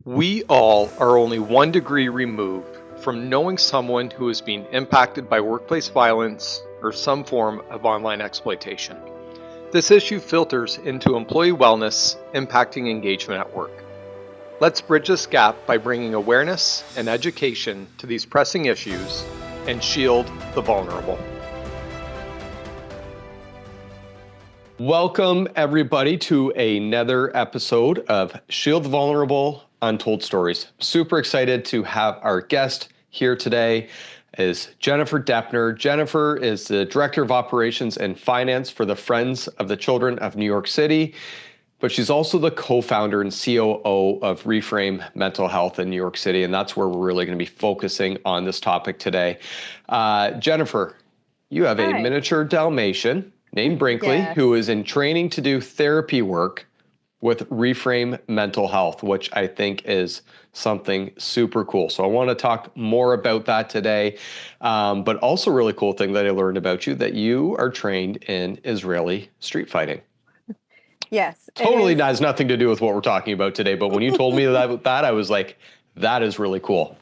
We all are only 1 degree removed from knowing someone who is being impacted by workplace violence or some form of online exploitation. This issue filters into employee wellness, impacting engagement at work. Let's bridge this gap by bringing awareness and education to these pressing issues and shield the vulnerable. Welcome, everybody, to another episode of Shield the Vulnerable, Untold Stories. Super excited to have our guest here today is Jennifer Deppner. Jennifer is the Director of Operations and Finance for the Friends of the Children of New York City, but she's also the co-founder and COO of Reframe Mental Health in New York City, and that's where we're really going to be focusing on this topic today. Jennifer, you have a miniature Dalmatian named Brinkley, who is in training to do therapy work with Reframe Mental Health, which I think is something super cool. So I want to talk more about that today, but also a really cool thing that I learned about you, that you are trained in Israeli street fighting. Yes. Totally has nothing to do with what we're talking about today, but when you told me that, I was like, that is really cool.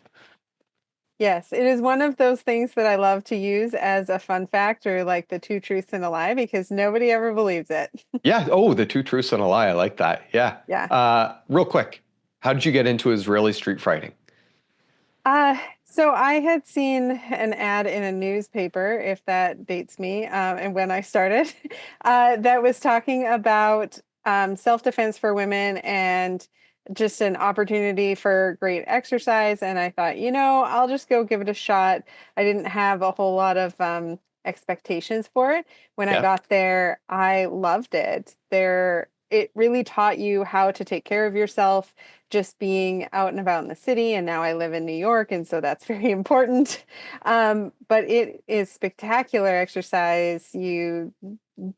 Yes, it is one of those things that I love to use as a fun fact, or like the two truths and a lie, because nobody ever believes it. Yeah. Oh, the two truths and a lie. I like that. Yeah. Yeah. Real quick, how did you get into Israeli street fighting? So I had seen an ad in a newspaper, if that dates me, and when I started, that was talking about self-defense for women and just an opportunity for great exercise. And I thought, I'll just go give it a shot. I didn't have a whole lot of expectations for it. When I got there, I loved it. It really taught you how to take care of yourself, just being out and about in the city. And now I live in New York, and so that's very important. But it is spectacular exercise. You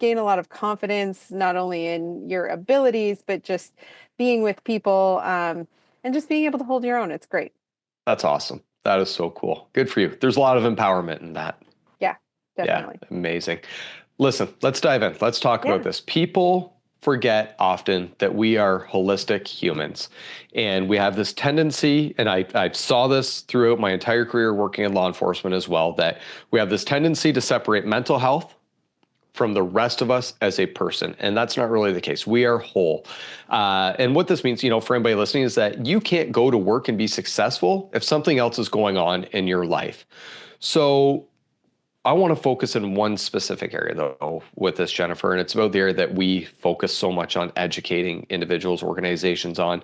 gain a lot of confidence, not only in your abilities, but just being with people, and just being able to hold your own. It's great. That's awesome. That is so cool. Good for you. There's a lot of empowerment in that. Yeah, definitely. Yeah, amazing. Listen, let's dive in. Let's talk about this. People forget often that we are holistic humans, and we have this tendency, and I saw this throughout my entire career working in law enforcement as well, that we have this tendency to separate mental health from the rest of us as a person. And that's not really the case. We are whole. And what this means, for anybody listening, is that you can't go to work and be successful if something else is going on in your life. So I want to focus in one specific area, though, with this, Jennifer, and it's about the area that we focus so much on educating individuals, organizations on,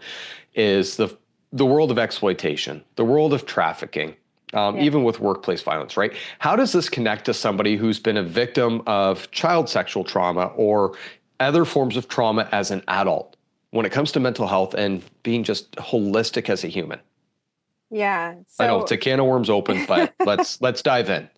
is the world of exploitation, the world of trafficking, even with workplace violence, right? How does this connect to somebody who's been a victim of child sexual trauma or other forms of trauma as an adult when it comes to mental health and being just holistic as a human? Yeah. I know it's a can of worms open, but let's dive in.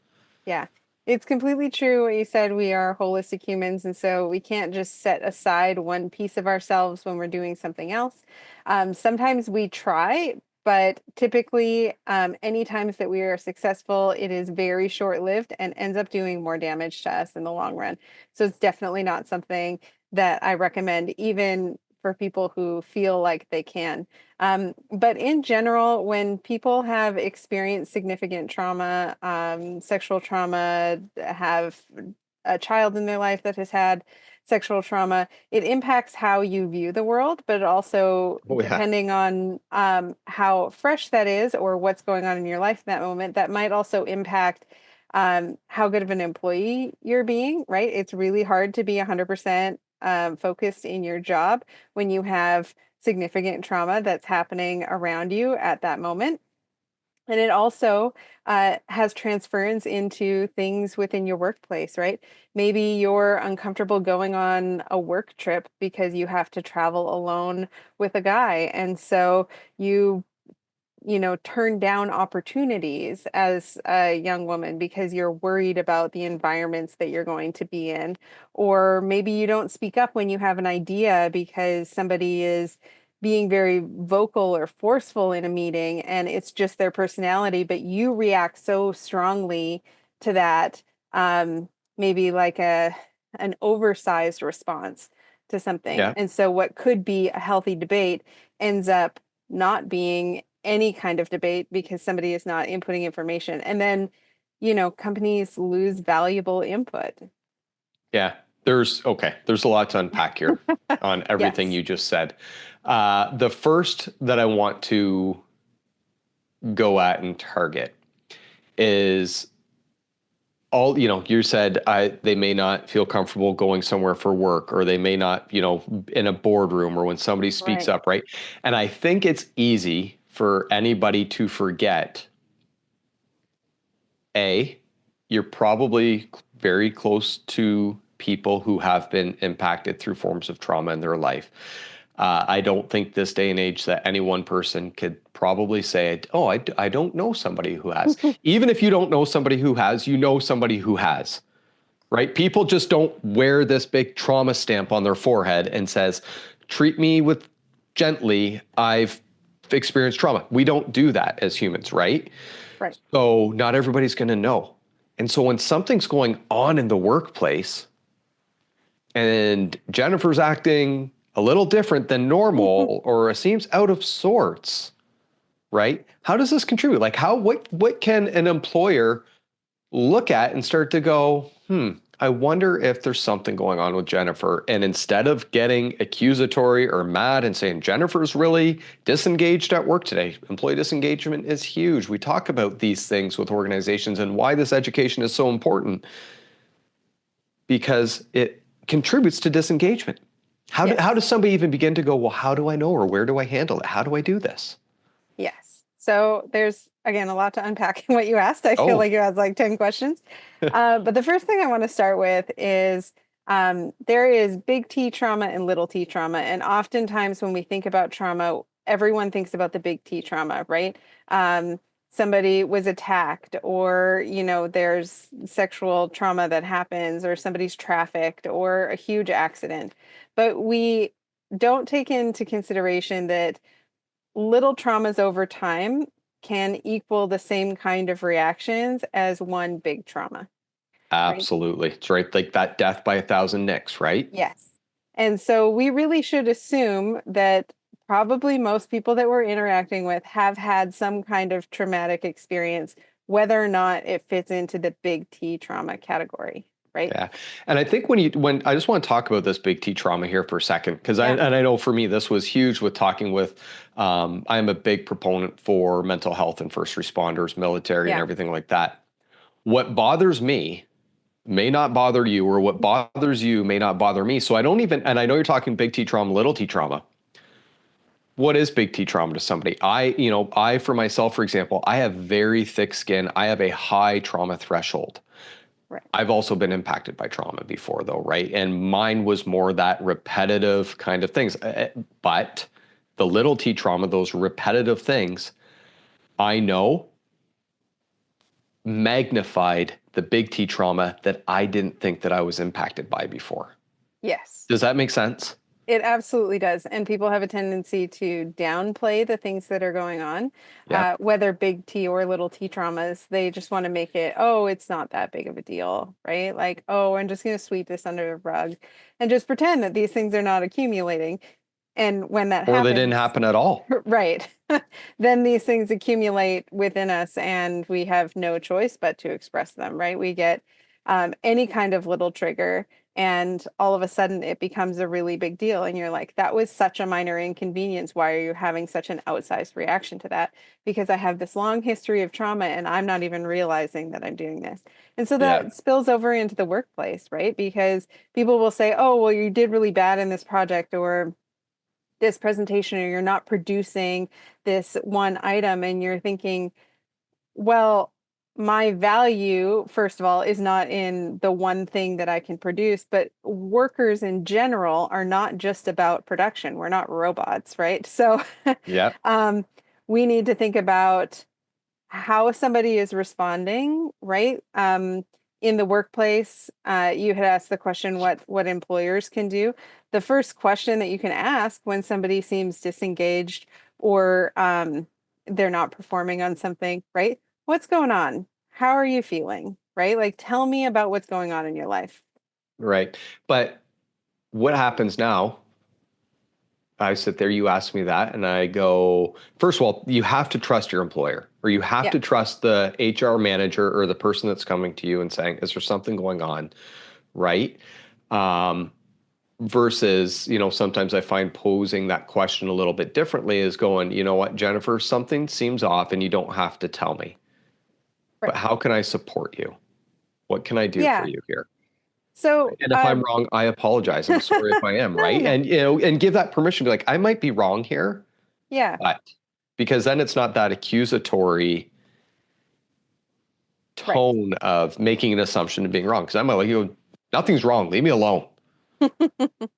Yeah, it's completely true what you said. We are holistic humans, and so we can't just set aside one piece of ourselves when we're doing something else. Sometimes we try, but typically, any times that we are successful, it is very short-lived and ends up doing more damage to us in the long run. So it's definitely not something that I recommend, even for people who feel like they can. But in general, when people have experienced significant trauma, sexual trauma, have a child in their life that has had sexual trauma, it impacts how you view the world, but also depending on how fresh that is or what's going on in your life in that moment, that might also impact how good of an employee you're being, right? It's really hard to be 100% focused in your job when you have significant trauma that's happening around you at that moment. And it also has transference into things within your workplace, right? Maybe you're uncomfortable going on a work trip because you have to travel alone with a guy. And so turn down opportunities as a young woman because you're worried about the environments that you're going to be in. Or maybe you don't speak up when you have an idea because somebody is being very vocal or forceful in a meeting and it's just their personality, but you react so strongly to that, maybe like an oversized response to something. Yeah. And so what could be a healthy debate ends up not being any kind of debate because somebody is not inputting information. And then, companies lose valuable input. Yeah, there's a lot to unpack here on everything Yes. you just said. The first that I want to go at and target is all, you said they may not feel comfortable going somewhere for work, or they may not, in a boardroom or when somebody speaks Right. up, right? And I think it's easy for anybody to forget, A, you're probably very close to people who have been impacted through forms of trauma in their life. I don't think this day and age that any one person could probably say, oh, I don't know somebody who has. Even if you don't know somebody who has, you know somebody who has, right? People just don't wear this big trauma stamp on their forehead and says, treat me with gently, I've experienced trauma. We don't do that as humans, right? Right. So not everybody's going to know. And so when something's going on in the workplace and Jennifer's acting a little different than normal or seems out of sorts, right? How does this contribute? Like what can an employer look at and start to go, I wonder if there's something going on with Jennifer. And instead of getting accusatory or mad and saying Jennifer's really disengaged at work today, employee disengagement is huge. We talk about these things with organizations and why this education is so important, because it contributes to disengagement. Yes. How does somebody even begin to go, well, how do I know, or where do I handle it? How do I do this? Yes. So there's, again, a lot to unpack in what you asked. I feel Oh, like you asked like 10 questions. But the first thing I want to start with is there is big T trauma and little T trauma. And oftentimes when we think about trauma, everyone thinks about the big T trauma, right? Um, Somebody was attacked, or, there's sexual trauma that happens, or somebody's trafficked, or a huge accident. But we don't take into consideration that little traumas over time can equal the same kind of reactions as one big trauma, right? absolutely. It's right. Like that death by a thousand nicks, right? Yes. And so we really should assume that probably most people that we're interacting with have had some kind of traumatic experience, whether or not it fits into the big T trauma category, right? Yeah. And I think when I just want to talk about this big T trauma here for a second, because Yeah. I know for me, this was huge with talking with, I am a big proponent for mental health and first responders, military and Yeah. everything like that. What bothers me may not bother you, or what bothers you may not bother me. So I don't even, and I know you're talking big T trauma, little T trauma. What is big T trauma to somebody? I, for myself, for example, I have very thick skin. I have a high trauma threshold. Right. I've also been impacted by trauma before, though, right? And mine was more that repetitive kind of things. But the little T trauma, those repetitive things, I know magnified the big T trauma that I didn't think that I was impacted by before. Yes. Does that make sense? It absolutely does. And people have a tendency to downplay the things that are going on, Yeah. whether big T or little T traumas. They just want to make it, oh, it's not that big of a deal, right? Like, oh, I'm just going to sweep this under the rug and just pretend that these things are not accumulating. And when that Or they didn't happens, happen at all. right, then these things accumulate within us and we have no choice but to express them, right? We get any kind of little trigger and all of a sudden it becomes a really big deal. And you're like, that was such a minor inconvenience. Why are you having such an outsized reaction to that? Because I have this long history of trauma and I'm not even realizing that I'm doing this. And so Yeah. that spills over into the workplace, right? Because people will say, oh, well, you did really bad in this project or this presentation, or you're not producing this one item. And you're thinking, well, my value, first of all, is not in the one thing that I can produce, but workers in general are not just about production. We're not robots, right? So Yeah. um, we need to think about how somebody is responding, right? In the workplace, you had asked the question what employers can do. The first question that you can ask when somebody seems disengaged or they're not performing on something, right? What's going on? How are you feeling? Right? Like, tell me about what's going on in your life. Right. But what happens now? I sit there, you ask me that, and I go, first of all, you have to trust your employer, or you have Yeah. to trust the HR manager or the person that's coming to you and saying, is there something going on? Right? Um, versus, sometimes I find posing that question a little bit differently is going, you know what, Jennifer, something seems off and you don't have to tell me, but Right. how can I support you? What can I do for Yeah. you here? So, And if I'm wrong, I apologize. I'm sorry if I am, no, right? no. And and give that permission to be like, I might be wrong here, Yeah. but because then it's not that accusatory Right. tone of making an assumption and being wrong. Because I might like you go, nothing's wrong, leave me alone,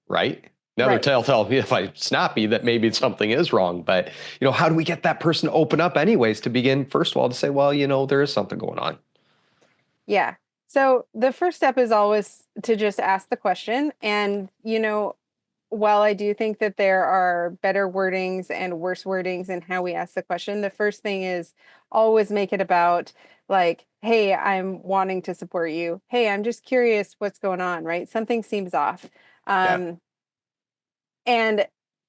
right? Another Right. telltale if I snappy that maybe something is wrong. But how do we get that person to open up anyways to begin, first of all, to say, well, there is something going on. Yeah. So the first step is always to just ask the question. And, while I do think that there are better wordings and worse wordings in how we ask the question, the first thing is always make it about like, hey, I'm wanting to support you. Hey, I'm just curious what's going on, right? Something seems off. Yeah, Um, and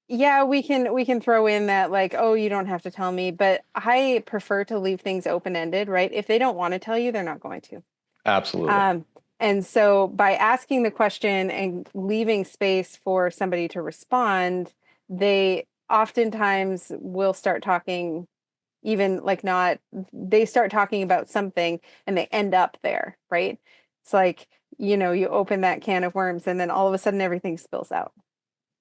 yeah, we can throw in that like, oh, you don't have to tell me, but I prefer to leave things open-ended, right? If they don't want to tell you, they're not going to. absolutely. Um, and so by asking the question and leaving space for somebody to respond, they oftentimes will start talking, even like not, they start talking about something and they end up there, right? It's like, you open that can of worms and then all of a sudden everything spills out.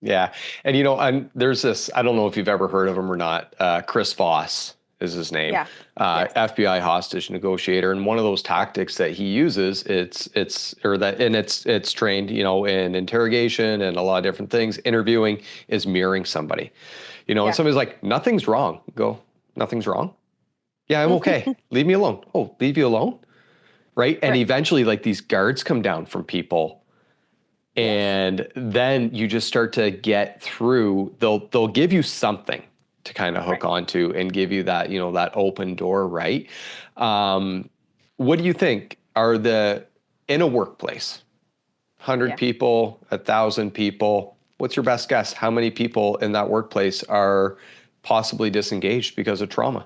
Yeah. And there's this, I don't know if you've ever heard of him or not. Chris Voss is his name. Yeah. Yes. FBI hostage negotiator. And one of those tactics that he uses, it's trained, in interrogation and a lot of different things. Interviewing is mirroring somebody. And Yeah. somebody's like, nothing's wrong. Go, nothing's wrong. Yeah, I'm okay. Leave me alone. Oh, leave you alone. Right. And Right. eventually like these guards come down from people, Yes. and then you just start to get through. They'll give you something to kind of hook Right. onto and give you that, that open door, right? um, what do you think are the in a workplace, 100 Yeah. people, 1,000 people, what's your best guess how many people in that workplace are possibly disengaged because of trauma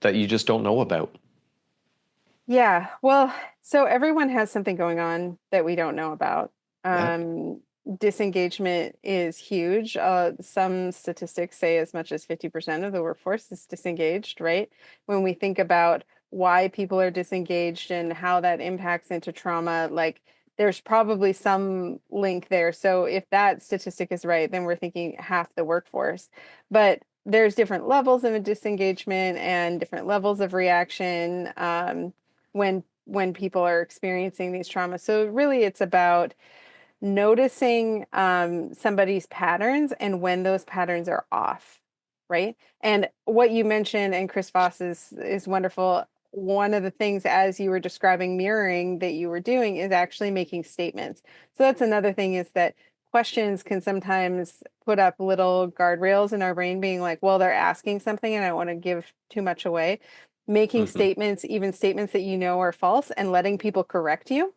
that you just don't know about? Yeah. Well, so everyone has something going on that we don't know about. Yeah, Um, Disengagement is huge. Some statistics say as much as 50% of the workforce is disengaged, right? When we think about why people are disengaged and how that impacts into trauma, like there's probably some link there. So if that statistic is right, then we're thinking half the workforce. But there's different levels of a disengagement and different levels of reaction. When people are experiencing these traumas. So really it's about noticing somebody's patterns and when those patterns are off, right? And what you mentioned, and Chris Voss is wonderful. One of the things as you were describing mirroring that you were doing is actually making statements. So that's another thing is that questions can sometimes put up little guardrails in our brain being like, well, they're asking something and I don't want to give too much away. Making hmm, statements, even statements that are false, and letting people correct you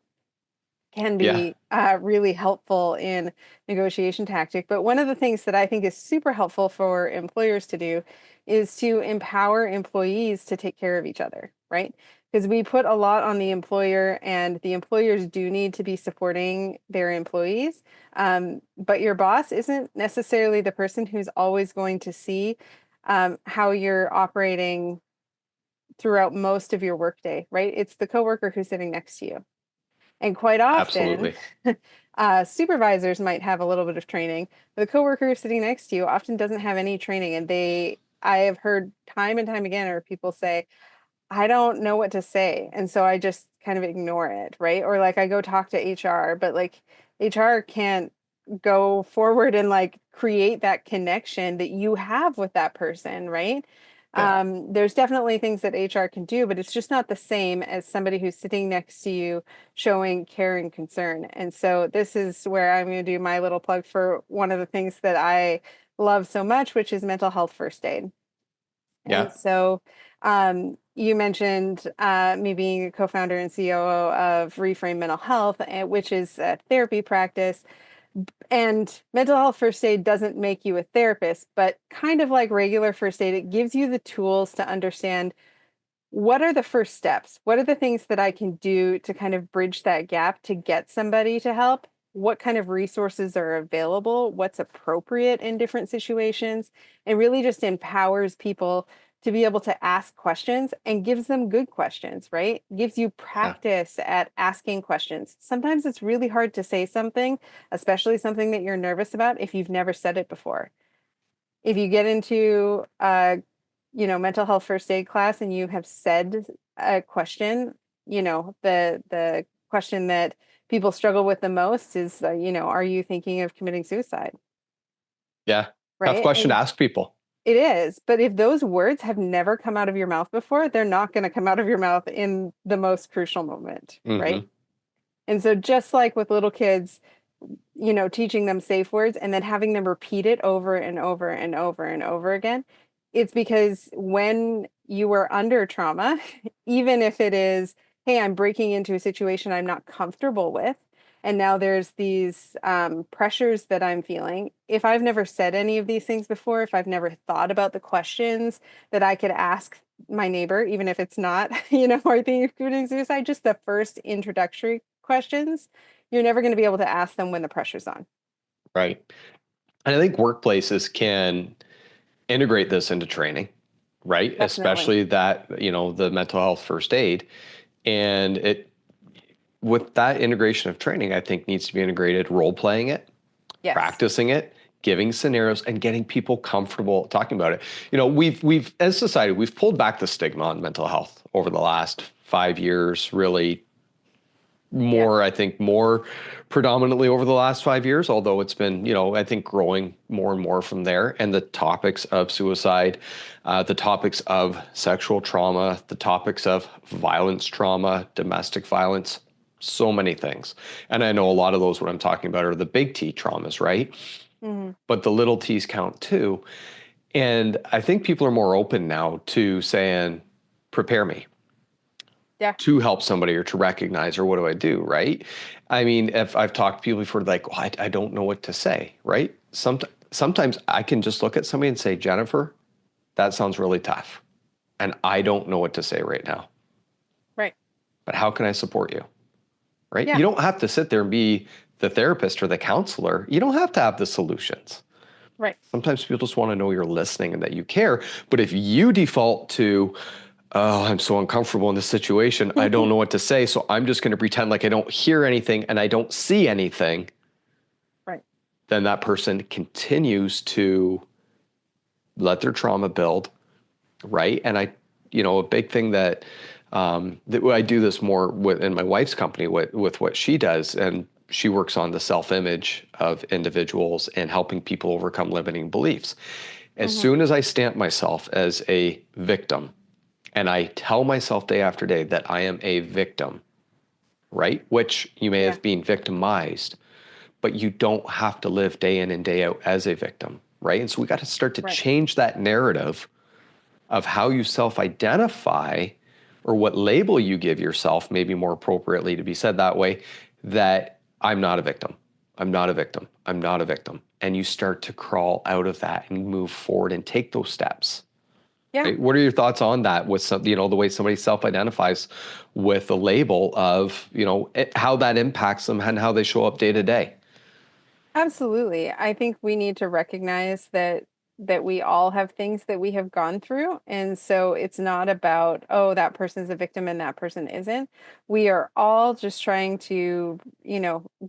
can yeah, be really helpful in negotiation tactic. But one of the things that I think is super helpful for employers to do is to empower employees to take care of each other, right? Because we put a lot on the employer, and the employers do need to be supporting their employees. But your boss isn't necessarily the person who's always going to see how you're operating throughout most of your workday, right? It's the coworker who's sitting next to you. And quite often, absolutely. supervisors might have a little bit of training, but the coworker sitting next to you often doesn't have any training. And I have heard time and time again, or people say, I don't know what to say. And so I just kind of ignore it, right? Or like I go talk to HR, but like HR can't go forward and like create that connection that you have with that person, right? Yeah, There's definitely things that HR can do, but it's just not the same as somebody who's sitting next to you showing care and concern. And so this is where I'm going to do my little plug for one of the things that I love so much, which is mental health first aid. And yeah, so you mentioned me being a co-founder and COO of Reframe Mental Health, which is a therapy practice. And mental health first aid doesn't make you a therapist, but kind of like regular first aid, it gives you the tools to understand what are the first steps? What are the things that I can do to kind of bridge that gap to get somebody to help? What kind of resources are available? What's appropriate in different situations? And really just empowers people to be able to ask questions and gives them good questions, right? Gives you Yeah. practice at asking questions. Sometimes it's really hard to say something, especially something that you're nervous about if you've never said it before. If you get into mental health first aid class and you have said a question, the question that people struggle with the most is, are you thinking of committing suicide? Yeah. Tough Right? question to And ask people. it is, but if those words have never come out of your mouth before, they're not going to come out of your mouth in the most crucial moment, right? Hmm. And so just like with little kids, teaching them safe words and then having them repeat it over and over and over and over again. It's because when you are under trauma, even if it is, hey, I'm breaking into a situation I'm not comfortable with, and now there's these pressures that I'm feeling. If I've never said any of these things before, if I've never thought about the questions that I could ask my neighbor, even if it's not, are thinking of committing suicide, just the first introductory questions, you're never going to be able to ask them when the pressure's on. Right. And I think workplaces can integrate this into training, right? Definitely. Especially that, the mental health first aid. And with that integration of training, I think needs to be integrated role playing it, Yes. practicing it, giving scenarios and getting people comfortable talking about it. We've as society, we've pulled back the stigma on mental health over the last 5 years, really Yeah. more, I think more predominantly over the last 5 years, although it's been, I think growing more and more from there. And the topics of suicide, the topics of sexual trauma, the topics of violence trauma, domestic violence, so many things. And I know a lot of those, what I'm talking about are the big T traumas, right? Hmm. But the little T's count too. And I think people are more open now to saying, prepare me Yeah. to help somebody or to recognize, or what do I do, right? I mean, if I've talked to people before, like, well, I don't know what to say, right? Sometimes I can just look at somebody and say, Jennifer, that sounds really tough. And I don't know what to say right now, Right. but how can I support you, right? Yeah. You don't have to sit there and be the therapist or the counselor. You don't have to have the solutions. Right. Sometimes people just want to know you're listening and that you care. But if you default to, oh, I'm so uncomfortable in this situation, I don't know what to say, so I'm just going to pretend like I don't hear anything and I don't see anything, Right. then that person continues to let their trauma build, right? And a big thing that I do this more with in my wife's company with what she does, and she works on the self-image of individuals and helping people overcome limiting beliefs. As Hmm. soon as I stamp myself as a victim, and I tell myself day after day that I am a victim, right? Which you may Yeah. have been victimized, but you don't have to live day in and day out as a victim, right? And so we got to start to Right. change that narrative of how you self identify or what label you give yourself, maybe more appropriately to be said that way, that I'm not a victim. I'm not a victim. I'm not a victim. And you start to crawl out of that and move forward and take those steps. Yeah. Right? What are your thoughts on that with some, the way somebody self-identifies with the label of, how that impacts them and how they show up day to day? Absolutely. I think we need to recognize that we all have things that we have gone through. And so it's not about, oh, that person's a victim and that person isn't. We are all just trying to,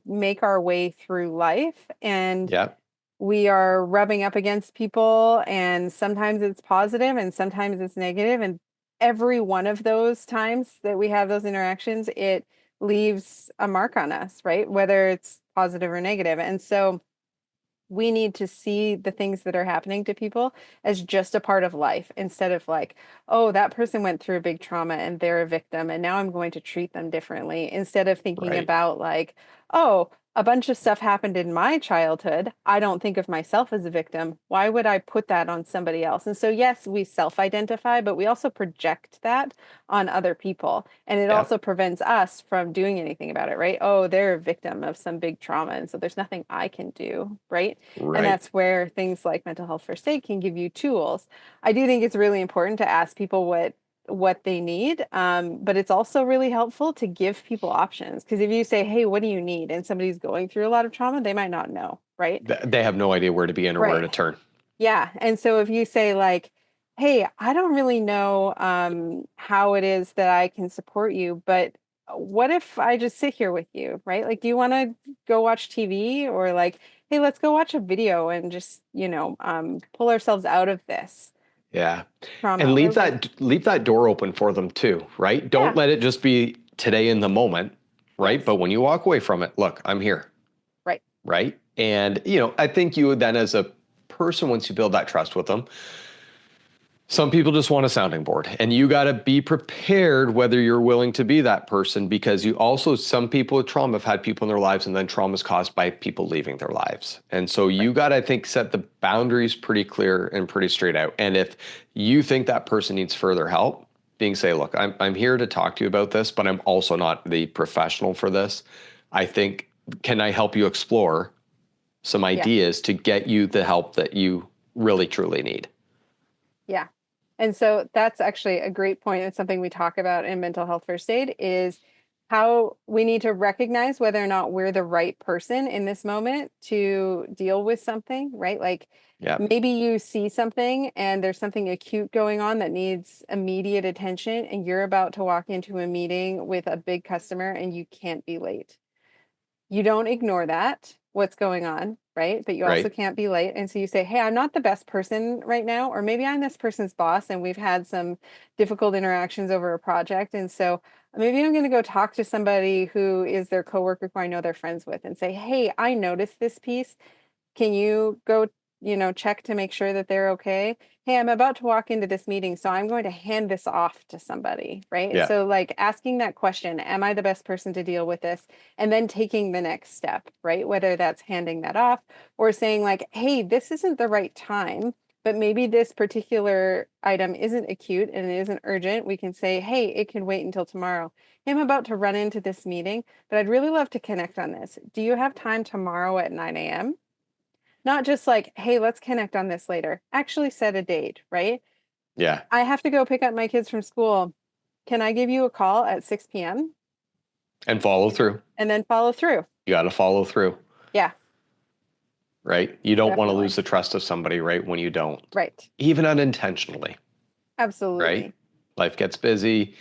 make our way through life. And Yeah, we are rubbing up against people, and sometimes it's positive and sometimes it's negative, and every one of those times that we have those interactions, it leaves a mark on us, right, whether it's positive or negative. And so we need to see the things that are happening to people as just a part of life, instead of like, oh, that person went through a big trauma and they're a victim and now I'm going to treat them differently, instead of thinking right. about like, oh, a bunch of stuff happened in my childhood. I don't think of myself as a victim. Why would I put that on somebody else? And so, yes, we self-identify, but we also project that on other people. And it Yeah. also prevents us from doing anything about it, right? Oh, they're a victim of some big trauma. And so there's nothing I can do, right? And Right. that's where things like mental health first aid can give you tools. I do think it's really important to ask people what they need. But it's also really helpful to give people options. Because if you say, hey, what do you need? And somebody's going through a lot of trauma, they might not know, right? They have no idea where to begin or where Right. to turn. Yeah. And so if you say, like, hey, I don't really know how it is that I can support you, but what if I just sit here with you, right? Like, do you want to go watch TV, or like, hey, let's go watch a video and just, pull ourselves out of this Yeah. And trauma, or like, leave that door open for them too, right? Don't yeah, let it just be today in the moment, right? yes, But when you walk away from it, look, I'm here, right. right? And I think you would then as a person, once you build that trust with them, some people just want a sounding board, and you got to be prepared whether you're willing to be that person, because some people with trauma have had people in their lives, and then trauma is caused by people leaving their lives. And so you Right. got to, I think, set the boundaries pretty clear and pretty straight out. And if you think that person needs further help, say, look, I'm here to talk to you about this, but I'm also not the professional for this. I think, can I help you explore some Yeah. ideas to get you the help that you really, truly need? Yeah. And so that's actually a great point. It's something we talk about in mental health first aid, is how we need to recognize whether or not we're the right person in this moment to deal with something, right? Like, Yeah. maybe you see something and there's something acute going on that needs immediate attention, and you're about to walk into a meeting with a big customer and you can't be late. You don't ignore that, what's going on, right? But you also Right. can't be late. And so you say, hey, I'm not the best person right now, or maybe I'm this person's boss and we've had some difficult interactions over a project. And so maybe I'm going to go talk to somebody who is their coworker who I know they're friends with, and say, hey, I noticed this piece. Can you go, check to make sure that they're okay? Hey, I'm about to walk into this meeting, so I'm going to hand this off to somebody, right? Yeah. So, like, asking that question, am I the best person to deal with this? And then taking the next step, right? Whether that's handing that off or saying, like, hey, this isn't the right time, but maybe this particular item isn't acute and it isn't urgent. We can say, hey, it can wait until tomorrow. Hey, I'm about to run into this meeting, but I'd really love to connect on this. Do you have time tomorrow at 9 a.m.? Not just like, hey, let's connect on this later. Actually set a date, right? Yeah. I have to go pick up my kids from school. Can I give you a call at 6 p.m.? And follow through. And then follow through. You got to follow through, Yeah, right? You don't want to definitely. lose the trust of somebody, right? When you don't, Right. even unintentionally, right? Absolutely. Life gets busy.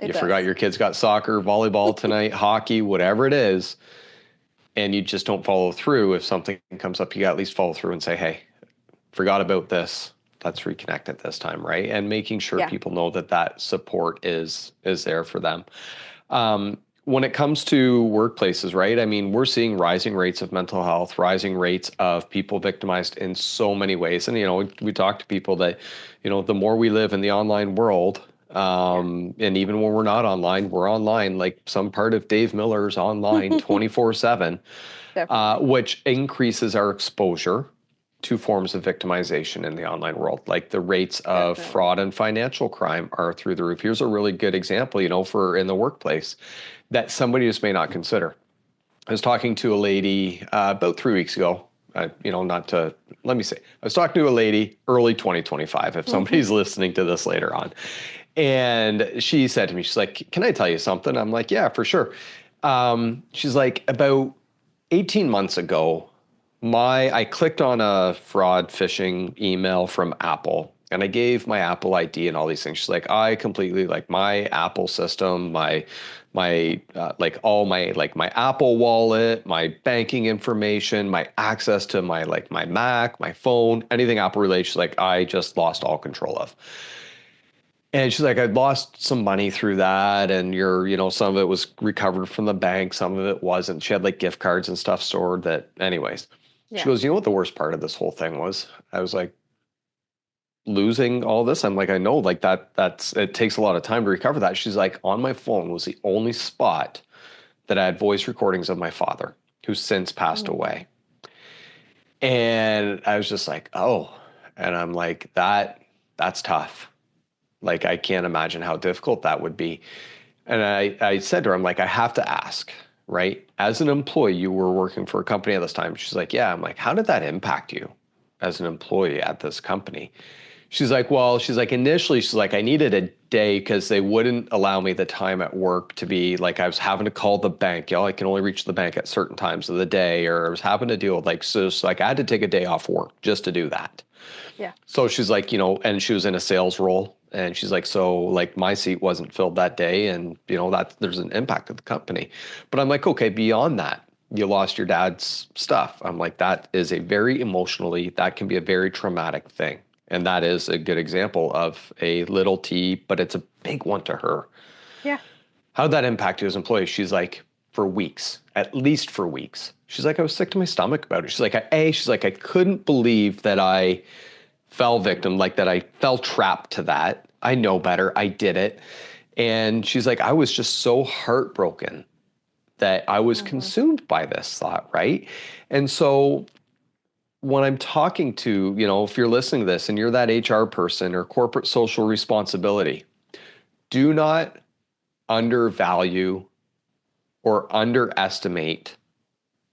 It You forgot does. your kids got soccer, volleyball tonight, hockey, whatever it is, and you just don't follow through. If something comes up, you got to at least follow through and say, hey, forgot about this. Let's reconnect at this time, right? And making sure Yeah. people know that that support is there for them. When it comes to workplaces, right? I mean, we're seeing rising rates of mental health, rising rates of people victimized in so many ways. And, we talk to people that, the more we live in the online world, Yeah. and even when we're not online, we're online, like some part of Dave Miller's online 24/7, Definitely. which increases our exposure to forms of victimization in the online world. Like the rates of Definitely. fraud and financial crime are through the roof. Here's a really good example, for in the workplace that somebody just may not consider. I was talking to a lady about 3 weeks ago. Not to, let me say, I was talking to a lady early 2025, if somebody's listening to this later on. And she said to me, she's like, can I tell you something? I'm like, yeah, for sure. She's like, about 18 months ago, I clicked on a fraud phishing email from Apple, and I gave my Apple ID and all these things. She's like, I completely, like, my Apple system, like all my, like, my Apple wallet, my banking information, my access to my Mac, my phone, anything Apple related. She's like, I just lost all control of. And she's like, I lost some money through that. And some of it was recovered from the bank, some of it wasn't. She had like gift cards and stuff stored that, anyways. She Yeah. goes, you know what the worst part of this whole thing was? I was like, losing all this. I'm like, I know, like it takes a lot of time to recover that. She's like, on my phone was the only spot that I had voice recordings of my father, who's since passed Mm. away. And I was just like, oh, and I'm like, that's tough. Like, I can't imagine how difficult that would be. And I said to her, I'm like, I have to ask, right? As an employee, you were working for a company at this time. She's like, yeah. I'm like, how did that impact you as an employee at this company? She's like, well, she's like, initially, she's like, I needed a day because they wouldn't allow me the time at work to be like, I was having to call the bank. I can only reach the bank at certain times of the day, or I was having to deal with like, so it's like I had to take a day off work just to do that. Yeah. So she's like, and she was in a sales role. And she's like, so like my seat wasn't filled that day. And, that there's an impact of the company. But I'm like, okay, beyond that, you lost your dad's stuff. I'm like, that is that can be a very traumatic thing. And that is a good example of a little T, but it's a big one to her. Yeah. How did that impact you as an employee? She's like, for weeks, at least for weeks. She's like, I was sick to my stomach about it. She's like, I couldn't believe that I fell victim, like that I fell trapped to that. I know better. I did it. And she's like, I was just so heartbroken that I was Hmm. consumed by this thought, right? And so when I'm talking to, if you're listening to this and you're that HR person or corporate social responsibility, do not undervalue or underestimate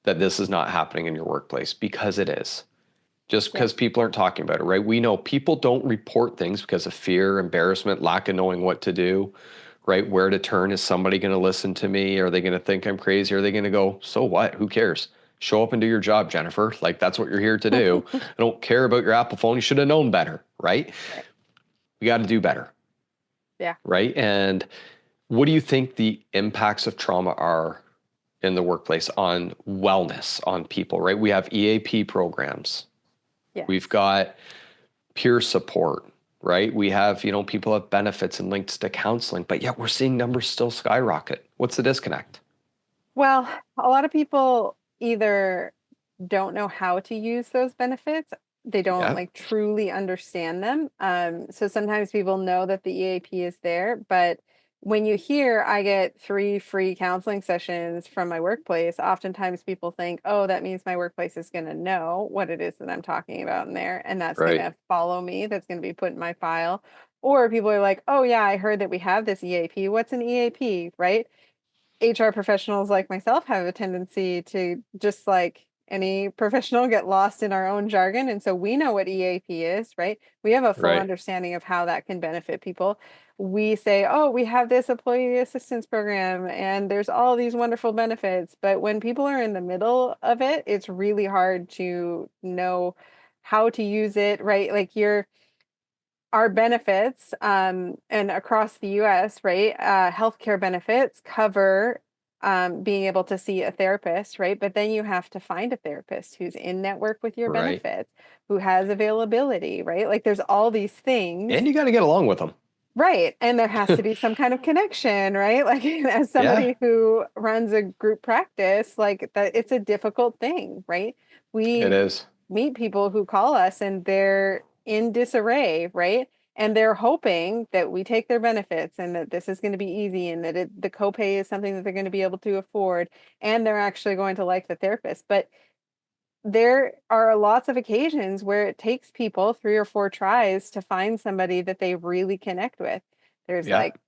that this is not happening in your workplace, because it is. Just Yeah. because people aren't talking about it, right? We know people don't report things because of fear, embarrassment, lack of knowing what to do, right? Where to turn. Is somebody going to listen to me? Are they going to think I'm crazy? Are they going to go, so what? Who cares? Show up and do your job, Jennifer. Like, that's what you're here to do. I don't care about your Apple phone. You should have known better, right? Right. We got to do better, Yeah. right? And what do you think the impacts of trauma are in the workplace on wellness, on people, right? We have EAP programs. Yes. We've got peer support, right? We have, people have benefits and links to counseling, but yet we're seeing numbers still skyrocket. What's the disconnect? Well, a lot of people either don't know how to use those benefits. They don't Yeah, like truly understand them. So sometimes people know that the EAP is there, but when you hear I get 3 free counseling sessions from my workplace, oftentimes people think, oh, that means my workplace is going to know what it is that I'm talking about in there, and that's going right, to follow me. That's going to be put in my file. Or people are like, oh, yeah, I heard that we have this EAP. What's an EAP, right? HR professionals like myself have a tendency to, just like any professional, get lost in our own jargon. And so we know what EAP is, right? We have a full right, understanding of how that can benefit people. We say, oh, we have this employee assistance program and there's all these wonderful benefits. But when people are in the middle of it, it's really hard to know how to use it, right? Like our benefits, and across the US, right? Healthcare benefits cover being able to see a therapist, right? But then you have to find a therapist who's in network with your right. benefits, who has availability, right? Like there's all these And things, you got to get along with them. right? And there has to be some kind of connection, right? Like as Yeah, somebody who runs a group practice, like that, it's a difficult thing, right? it We is. meet people who call us and they're in disarray, right? And they're hoping that we take their benefits and that this is going to be easy and that the copay is something that they're going to be able to afford and they're actually going to like the therapist. But there are lots of occasions where it takes people 3 or 4 tries to find somebody that they really connect with. There's Yeah, like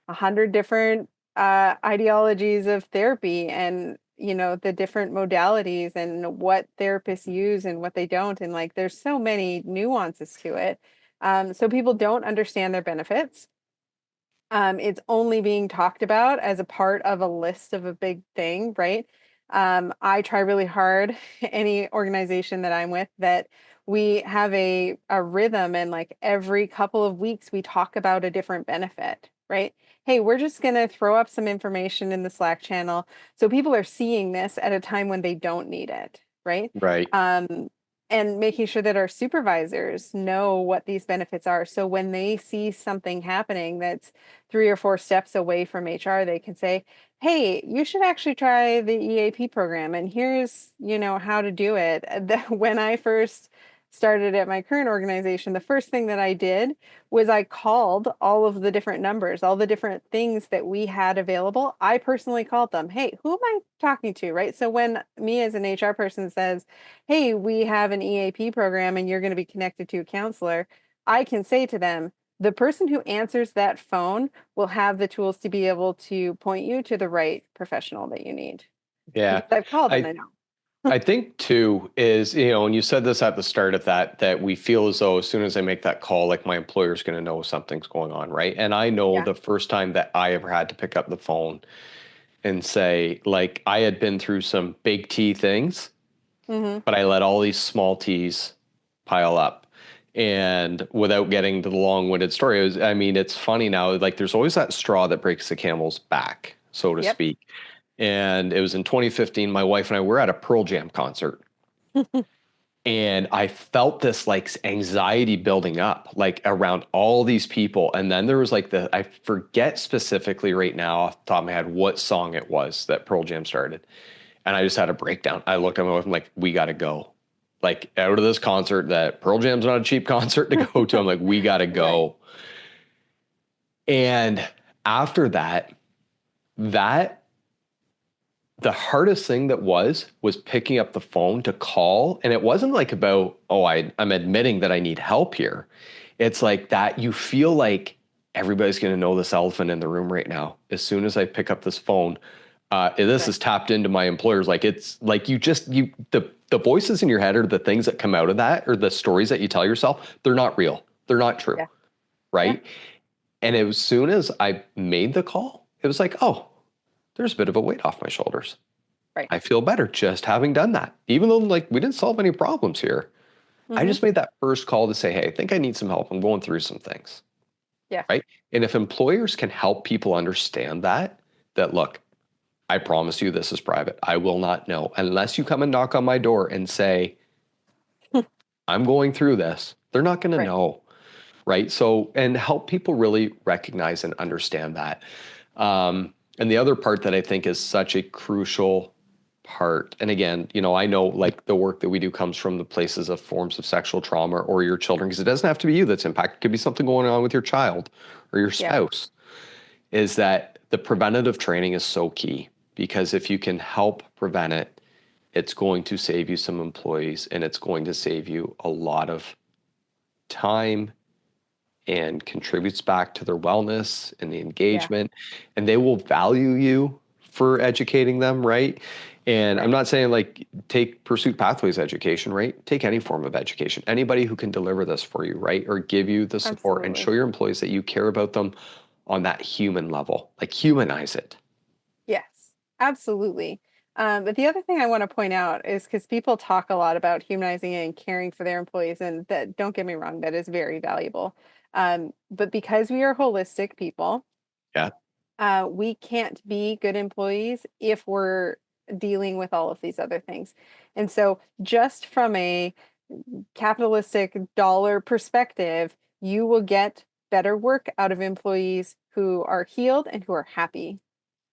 100 different ideologies of therapy, and the different modalities and what therapists use and what they don't, and like there's so many nuances to it. So people don't understand their benefits. It's only being talked about as a part of a list of a big thing, right? I try really hard, any organization that I'm with, that we have a rhythm, and like every couple of weeks we talk about a different benefit, right? Hey, we're just going to throw up some information in the Slack channel so people are seeing this at a time when they don't need it, right? right. Um, and making sure that our supervisors know what these benefits are. So when they see something happening that's 3 or 4 steps away from HR, they can say, hey, you should actually try the EAP program. And here's, how to do it. When I first started at my current organization, the first thing that I did was I called all of the different numbers, all the different things that we had available. I personally called them. Hey, who am I talking to? Right. So when me as an HR person says, hey, we have an EAP program and you're going to be connected to a counselor, I can say to them, the person who answers that phone will have the tools to be able to point you to the right professional that you need Yeah. because I've called and I I know. I think too is, and you said this at the start of that we feel as though as soon as I make that call, like my employer's going to know something's going on, right? And I know Yeah. the first time that I ever had to pick up the phone and say, like, I had been through some big T things, Hmm. but I let all these small T's pile up. And without getting to the long-winded story, I mean, it's funny now, like there's always that straw that breaks the camel's back, so to Yep. speak. And it was in 2015, my wife and I were at a Pearl Jam concert. And I felt this like anxiety building up, like around all these people. And then there was like I forget specifically right now off the top of my head what song it was that Pearl Jam started. And I just had a breakdown. I looked at my wife, I'm like, we got to go. Like out of this concert that Pearl Jam's not a cheap concert to go to. I'm like, we got to Right. go. And after that, that the hardest thing that was picking up the phone to call. And it wasn't like about, oh, I'm admitting that I need help here. It's like that you feel like everybody's going to know this elephant in the room right now. As soon as I pick up this phone, this Right. is tapped into my employers. Like it's like the voices in your head or the things that come out of that or the stories that you tell yourself, they're not real. They're not true. Yeah. Yeah. Right. And as soon as I made the call, it was like, oh, there's a bit of a weight off my shoulders. Right. I feel better just having done that. Even though like we didn't solve any problems here. I Hmm. just made that first call to say, hey, I think I need some help. I'm going through some things. Yeah. Right. And if employers can help people understand that look, I promise you this is private. I will not know unless you come and knock on my door and say, I'm going through this. They're not going to Right. know. Right. So, and help people really recognize and understand that. And the other part that I think is such a crucial part, and again, I know like the work that we do comes from the places of forms of sexual trauma or your children, because it doesn't have to be you that's impacted. It could be something going on with your child or your Yeah. spouse, is that the preventative training is so key because if you can help prevent it, it's going to save you some employees and it's going to save you a lot of time and contributes back to their wellness and the Yeah. engagement, and they will value you for educating them, right? And I'm Right. not saying like take Pursuit Pathways education, right? Take any form of education. Anybody who can deliver this for you, right? Or give you the support and Absolutely. show your employees that you care about them on that human level, like humanize it. Yes, absolutely. But the other thing I want to point out is because people talk a lot about humanizing and caring for their employees, and that don't get me wrong, that is very valuable. But because we are holistic people, Yeah, we can't be good employees if we're dealing with all of these other things. And so, just from a capitalistic dollar perspective, you will get better work out of employees who are healed and who are happy,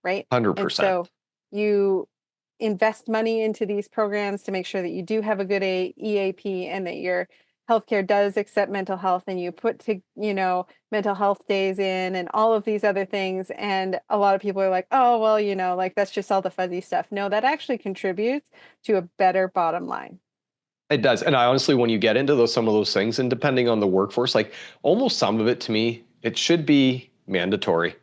right? And 100%. so you invest money into these programs to make sure that you do have a good EAP and that your healthcare does accept mental health and you put to, mental health days in and all of these other things. And a lot of people are like, oh, well, like that's just all the fuzzy stuff. No, that actually contributes to a better bottom line. It does. And I honestly, when you get into some of those things, and depending on the workforce, like almost some of it to me, it should be mandatory,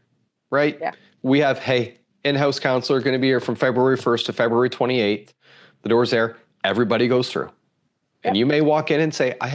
right? Yeah. We have, hey, in-house counselor going to be here from February 1st to February 28th. The door's there. Everybody goes through. And Yep. you may walk in and say, I